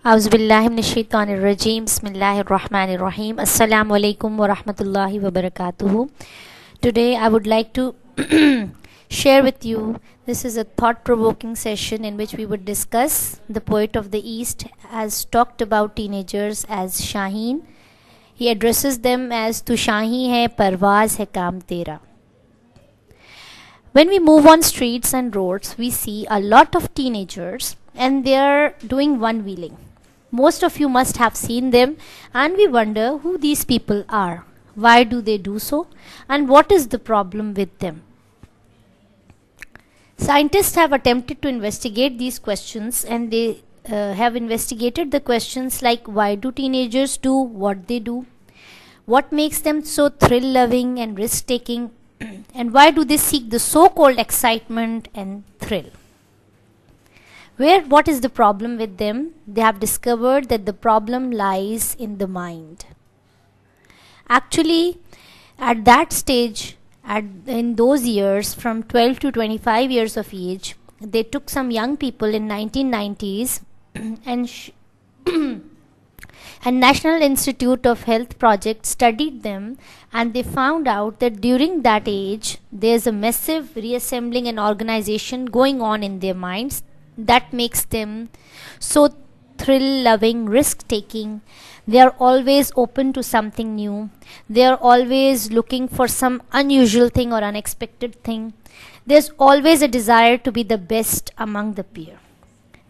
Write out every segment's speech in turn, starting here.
Auzubillahiminash-shaytanir-rajim. Bismillahir-rahmanir-rahim. Assalamu alaikum wa rahmatullahi wa barakatuhu. Today I would like to share with you, this is a thought-provoking session in which we would discuss the poet of the East has talked about teenagers as Shaheen. He addresses them as Tu Shahi hai, Parwaaz hai kaam tera. When we move on streets and roads, we see a lot of teenagers and they are doing one-wheeling. Most of you must have seen them, and we wonder who these people are. Why do they do so? And what is the problem with them? Scientists have attempted to investigate these questions, and they have investigated the questions like why do teenagers do what they do? What makes them so thrill-loving and risk-taking? And why do they seek the so-called excitement and thrill? What is the problem with them? They have discovered that the problem lies in the mind. Actually, at that stage, in those years, from 12 to 25 years of age, they took some young people in 1990s and National Institute of Health Project studied them, and they found out that during that age, there's a massive reassembling and organization going on in their minds that makes them so thrill-loving, risk-taking. They are always open to something new. They are always looking for some unusual thing or unexpected thing. There's always a desire to be the best among the peer.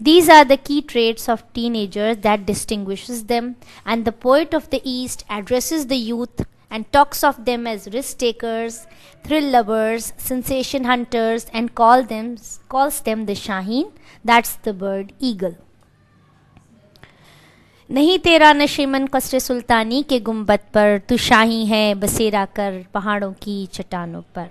These are the key traits of teenagers that distinguishes them, and the poet of the East addresses the youth and talks of them as risk-takers, thrill-lovers, sensation hunters, and calls them the Shaheen. That's the bird eagle. नहीं तेरा नशेमन कसरे सुल्तानी के गुंबद पर, तू शाही है बसेरा कर पहाड़ों की चट्टानों पर.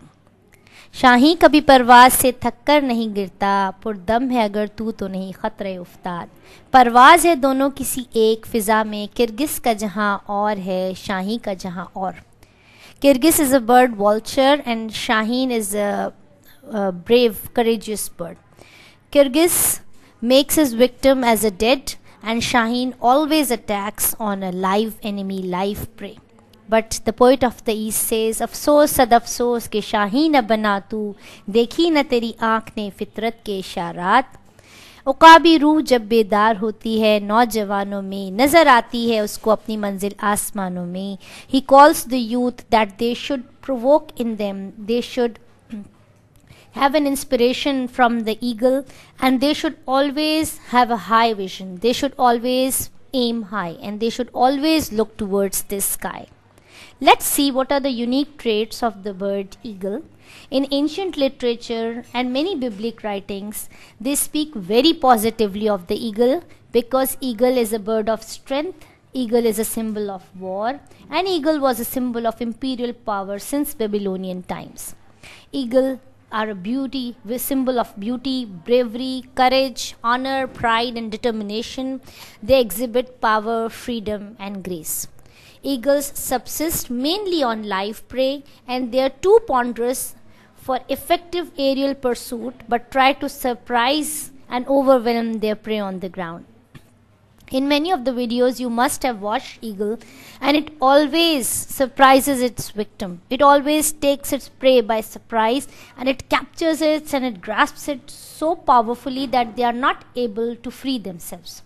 शाही कभी परवाज से थककर नहीं गिरता, पुरदम है अगर तू तो नहीं खतरे उफ्ताद. परवाज है दोनों किसी एक फिजा में, किर्गिस का जहां और है शाही का जहां और. Kirgis is a bird vulture and Shaheen is a brave, courageous bird. Kirgis makes his victim as a dead, and Shaheen always attacks on a live enemy, live prey. But the poet of the East says, अफसोस सद अफसोस के शाही न बना तू, देखी न तेरी आँख ने फितरत के इशारात. उकाबी रूह जब बेदार होती है नौजवानों में, नज़र आती है उसको अपनी मंजिल आसमानों में. He calls the youth that they should provoke in them, they should have an inspiration from the eagle, and they should always have a high vision. They should always aim high, and they should always look towards this sky. Let's see what are the unique traits of the bird eagle. In ancient literature and many biblical writings, they speak very positively of the eagle because eagle is a bird of strength, eagle is a symbol of war, and eagle was a symbol of imperial power since Babylonian times. Eagle are a symbol of beauty, bravery, courage, honor, pride, and determination. They exhibit power, freedom, and grace. Eagles subsist mainly on live prey, and they are too ponderous for effective aerial pursuit, but try to surprise and overwhelm their prey on the ground. In many of the videos you must have watched eagle, and it always surprises its victim. It always takes its prey by surprise, and it captures it and it grasps it so powerfully that they are not able to free themselves.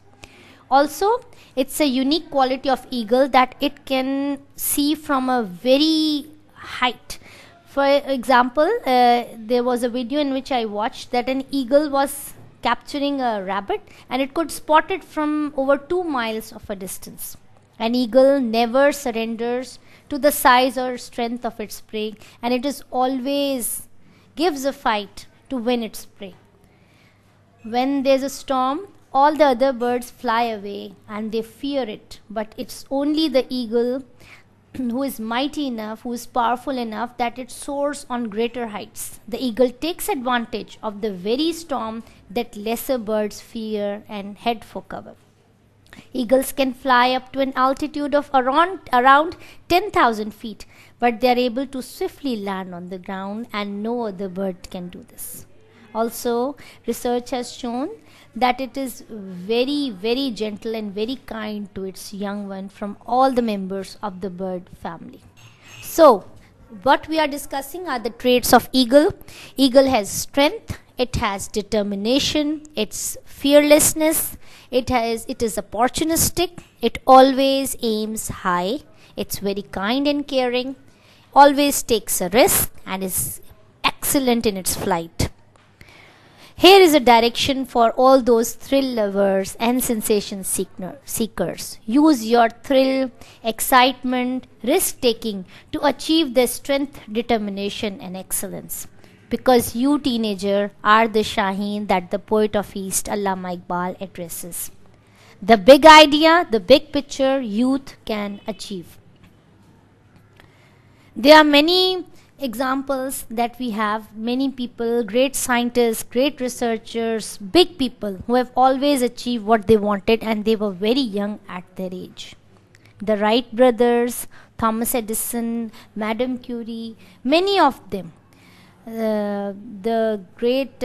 Also, it's a unique quality of eagle that it can see from a very height. For example, there was a video in which I watched that an eagle was capturing a rabbit, and it could spot it from over 2 miles of a distance. An eagle never surrenders to the size or strength of its prey, and it is always gives a fight to win its prey. When there's a storm, all the other birds fly away and they fear it, but it's only the eagle who is mighty enough, who is powerful enough that it soars on greater heights. The eagle takes advantage of the very storm that lesser birds fear and head for cover. Eagles can fly up to an altitude of around 10,000 feet, but they are able to swiftly land on the ground, and no other bird can do this. Also, research has shown that it is very, very gentle and very kind to its young one from all the members of the bird family. So, what we are discussing are the traits of eagle. Eagle has strength, it has determination, it's fearlessness, it is opportunistic, it always aims high, it's very kind and caring, always takes a risk, and is excellent in its flight. Here is a direction for all those thrill lovers and sensation seekers. Use your thrill, excitement, risk taking to achieve the strength, determination, and excellence. Because you, teenager, are the Shaheen that the poet of East, Allama Iqbal, addresses. The big idea, the big picture, youth can achieve. There are many examples that we have, many people, great scientists, great researchers, big people who have always achieved what they wanted, and they were very young at their age. The Wright brothers, Thomas Edison, Madame Curie, many of them. The great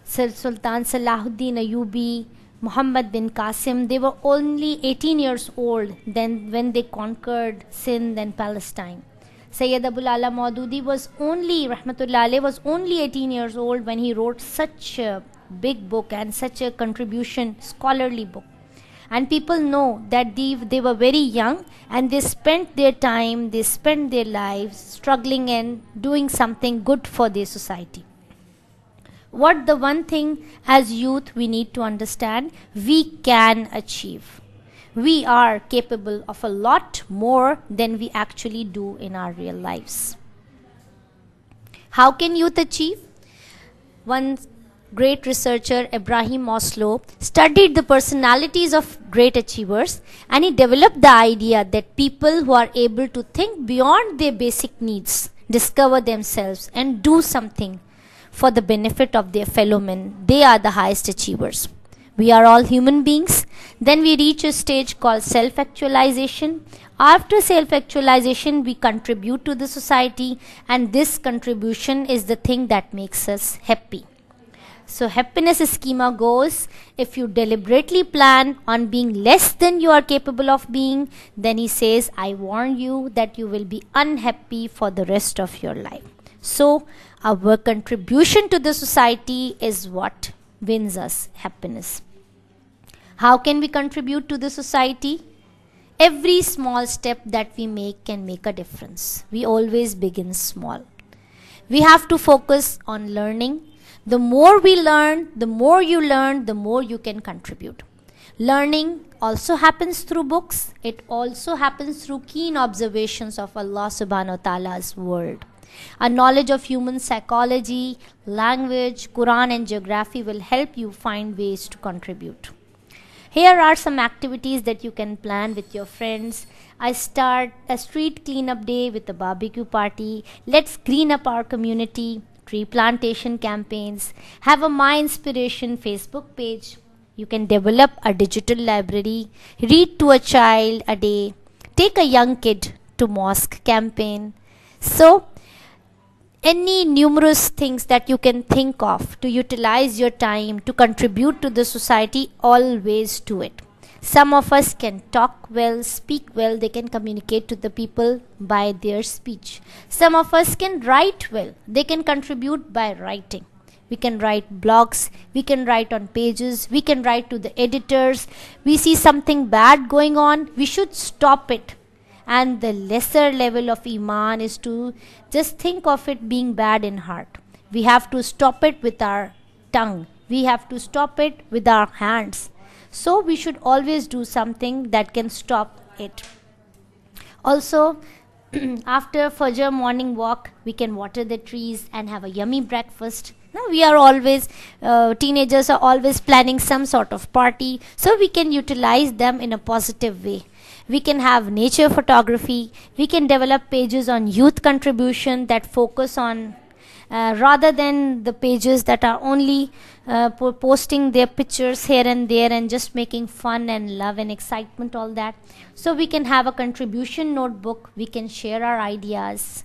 Sultan Salahuddin Ayyubi, Muhammad bin Qasim, they were only 18 years old then when they conquered Sindh and Palestine. Sayyid Abul Ala Maududi was only, Rahmatullah alayh, was only 18 years old when he wrote such a big book and such a contribution, scholarly book. And people know that they were very young and they spent their time, they spent their lives struggling and doing something good for their society. What the one thing as youth we need to understand, we can achieve. We are capable of a lot more than we actually do in our real lives. How can youth achieve? One great researcher, Ibrahim Maslow, studied the personalities of great achievers, and he developed the idea that people who are able to think beyond their basic needs, discover themselves, and do something for the benefit of their fellow men, they are the highest achievers. We are all human beings. Then we reach a stage called self-actualization. After self-actualization, we contribute to the society, and this contribution is the thing that makes us happy. So happiness schema goes, if you deliberately plan on being less than you are capable of being, then he says, I warn you that you will be unhappy for the rest of your life. So our contribution to the society is what wins us happiness. How can we contribute to the society? Every small step that we make can make a difference. We always begin small. We have to focus on learning. The more we learn, the more you learn, the more you can contribute. Learning also happens through books. It also happens through keen observations of Allah subhanahu wa ta'ala's world. A knowledge of human psychology, language, Quran and geography will help you find ways to contribute. Here are some activities that you can plan with your friends. I start a street cleanup day with a barbecue party. Let's clean up our community. Tree plantation campaigns. Have a My Inspiration Facebook page. You can develop a digital library. Read to a child a day. Take a young kid to mosque campaign. So, any numerous things that you can think of to utilize your time to contribute to the society, always do it. Some of us can talk well, speak well, they can communicate to the people by their speech. Some of us can write well, they can contribute by writing. We can write blogs, we can write on pages, we can write to the editors. We see something bad going on, we should stop it. And the lesser level of Iman is to just think of it being bad in heart. We have to stop it with our tongue. We have to stop it with our hands. So we should always do something that can stop it. Also, after Fajr morning walk, we can water the trees and have a yummy breakfast. Now we are always, teenagers are always planning some sort of party. So we can utilize them in a positive way. We can have nature photography. We can develop pages on youth contribution that focus on, rather than the pages that are only posting their pictures here and there and just making fun and love and excitement, all that. So we can have a contribution notebook. We can share our ideas.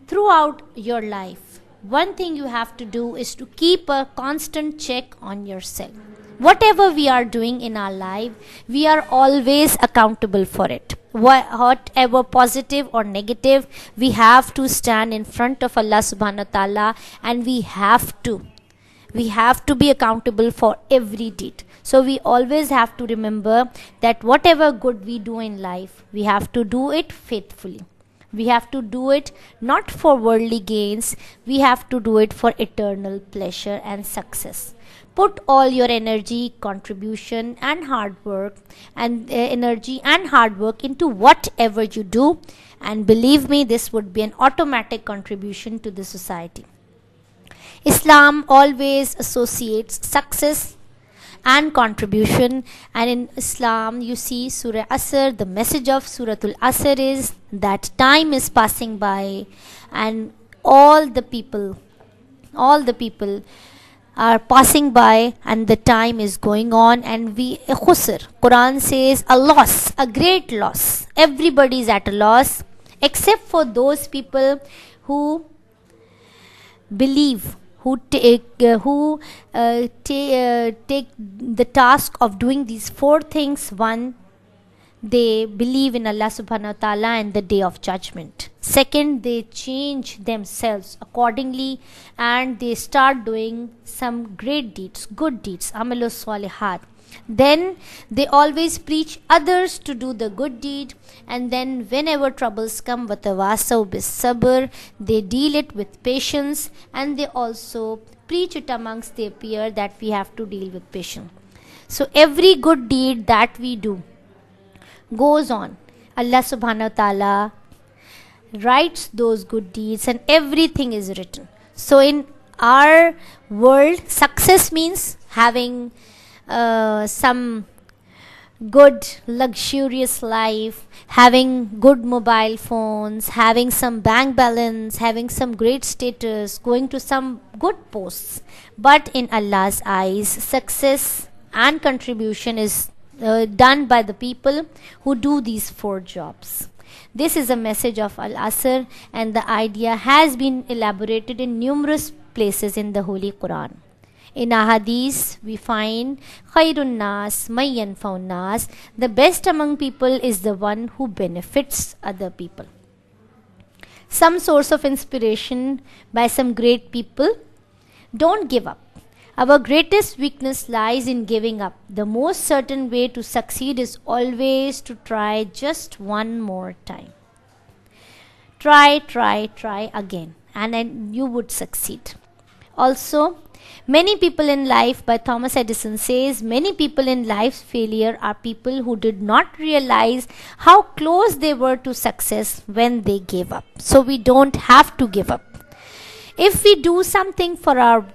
Throughout your life, one thing you have to do is to keep a constant check on yourself. Whatever we are doing in our life, we are always accountable for it. Whatever positive or negative, we have to stand in front of Allah subhanahu wa ta'ala, and we have to be accountable for every deed. So we always have to remember that whatever good we do in life, we have to do it faithfully. We have to do it not for worldly gains, we have to do it for eternal pleasure and success. Put all your energy, contribution and hard work into whatever you do, and believe me, this would be an automatic contribution to the society. Islam always associates success and contribution, and in Islam you see Surah Asr, the message of Suratul Asr is that time is passing by and all the people are passing by and the time is going on, and khusr, Quran says a loss, a great loss. Everybody is at a loss except for those people who believe, who take the task of doing these four things. One, they believe in Allah subhanahu wa ta'ala and the day of judgment. Second, they change themselves accordingly and they start doing some great deeds, good deeds, amalus salihat. Then they always preach others to do the good deed, and then whenever troubles come, watawasaw bis sabr, they deal it with patience, and they also preach it amongst their peer that we have to deal with patience. So every good deed that we do goes on. Allah subhanahu wa ta'ala writes those good deeds and everything is written. So in our world, success means having some good luxurious life, having good mobile phones, having some bank balance, having some great status, going to some good posts. But in Allah's eyes, success and contribution is done by the people who do these four jobs. This is a message of Al-Asr, and the idea has been elaborated in numerous places in the Holy Quran. In Ahadith, we find Khairun Nas, Mayyan Faun Nas, the best among people is the one who benefits other people. Some source of inspiration by some great people: don't give up. Our greatest weakness lies in giving up. The most certain way to succeed is always to try just one more time. Try again, and then you would succeed. Also, many people in life, by Thomas Edison says, many people in life's failure are people who did not realize how close they were to success when they gave up. So we don't have to give up. If we do something for our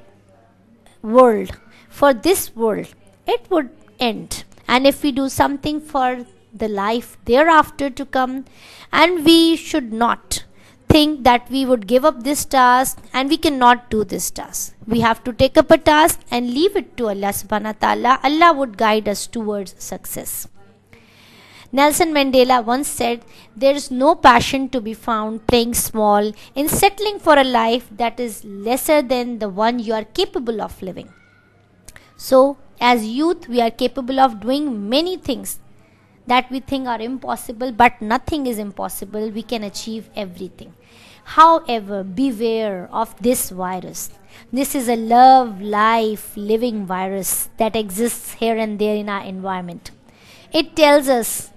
world, for this world, it would end. And if we do something for the life thereafter to come, and we should not think that we would give up this task and we cannot do this task. We have to take up a task and leave it to Allah subhanahu wa ta'ala. Allah would guide us towards success. Nelson Mandela once said, there is no passion to be found playing small in settling for a life that is lesser than the one you are capable of living. So, as youth, we are capable of doing many things that we think are impossible, but nothing is impossible. We can achieve everything. However, beware of this virus. This is a love, life, living virus that exists here and there in our environment. It tells us,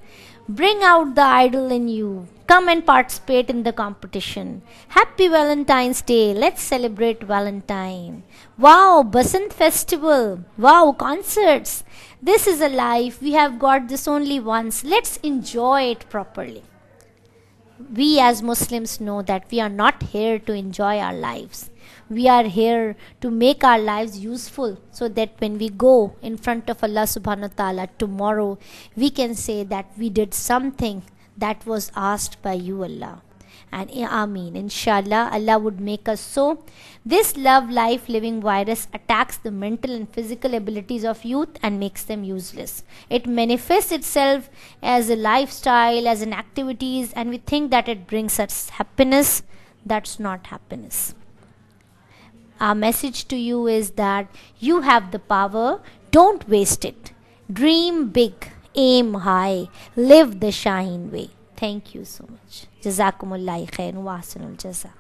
bring out the idol in you. Come and participate in the competition. Happy Valentine's Day. Let's celebrate Valentine. Wow, Basant Festival. Wow, concerts. This is a life. We have got this only once. Let's enjoy it properly. We as Muslims know that we are not here to enjoy our lives. We are here to make our lives useful, so that when we go in front of Allah subhanahu wa ta'ala tomorrow, we can say that we did something that was asked by you, Allah. And Ameen. Inshallah, Allah would make us so. This love, life, living virus attacks the mental and physical abilities of youth and makes them useless. It manifests itself as a lifestyle, as an activities, and we think that it brings us happiness. That's not happiness. Our message to you is that you have the power, don't waste it. Dream big, aim high, live the Shaheen way. Thank you so much. Jazakumullah khair wa ahsanul jaza.